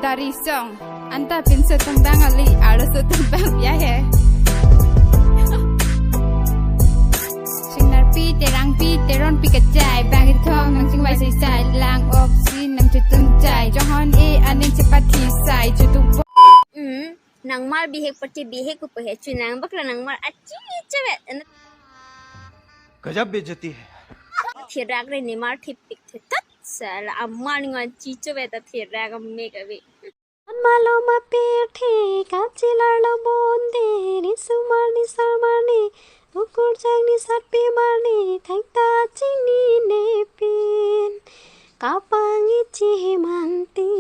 dari song anta pinse tembang ali alo so tembang ya he singnar pi terang pi kecai bangit khong nang sing vai sai sai lang op sin nang chutun chai johon e anin chepati sai chutu nang mal bihek pati bihek ko pahe chunang bakla nang mal achi chawet गजब बेइज्जती है thirak re ni mar thipik the tat sala amma ni ngon chi chawet thirak me ka be malo ma pethe kachilar lo bonde ni sumar ni sarmani ukur jang ni satpi marni thangta chini ne pin kapangi chi manti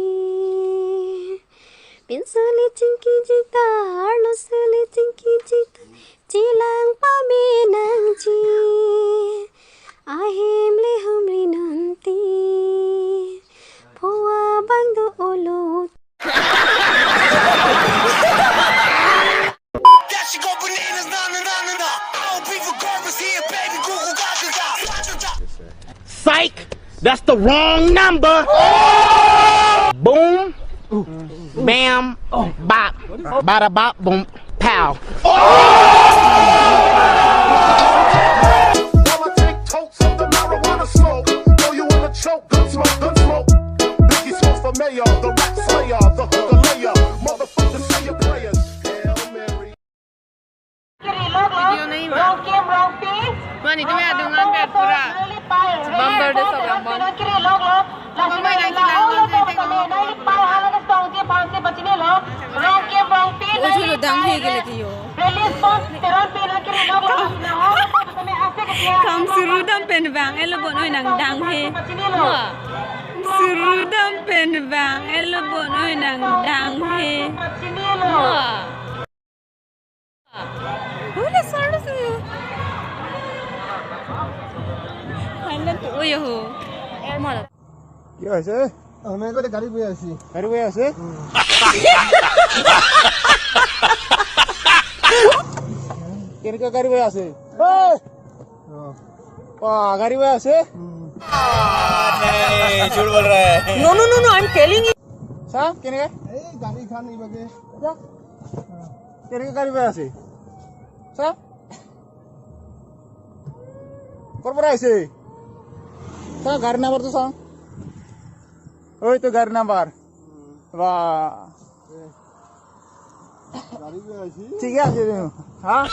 pinsali chingki jita arlo sali chingki jita chilang pa me nang chi ahim le humri nanti phoa bang do olo that she go bananas na oh people garbage here baby Google gaga Psych! That's the wrong number! Boom! Bam! Bop! Bada bop! Boom! Pow! While I take totes of the marijuana smoke, throw you in the choke, gun smoke. Biggie smoke for mayor, the rap slayer, the hooker layer, motherfuckers say your prayers. Hail Mary. Video नहीं हुआ मानी तुम्हें आदुंगा पे पूरा बम्बर दे सब बम्बर mummy नहीं चिल्लाऊंगी वो जो दंग है के लिए यो कम सुरुदम पेन बांग एलो बोनो नंग दंग है सुरुदम पेन बांग एलो बोनो नंग दंग है बोले सर से हालत ओय हो मार কি হয়েছে আমি একটা গাড়ি বয়ে আছি গাড়ি বয়ে আছে কেনকা গাড়ি বয়ে আছে গাড়ি বয়ে আছে झूठ बोल रहा है no no no no I am telling you সা কেনকা এই গাড়ি খান ইবাগে কেনকা গাড়ি বয়ে আছে সা করবার আইছে সা গাড়ি নাম্বার তো সা ওই তো গাড়ি নাম্বার বাহ গাড়ি বয়ে আছি ঠিক আছে হ্যাঁ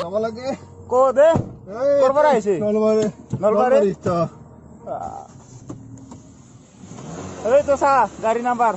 যাবা লাগে কো দে করবার আইছে নলবারে এই তো সা গাড়ি নাম্বার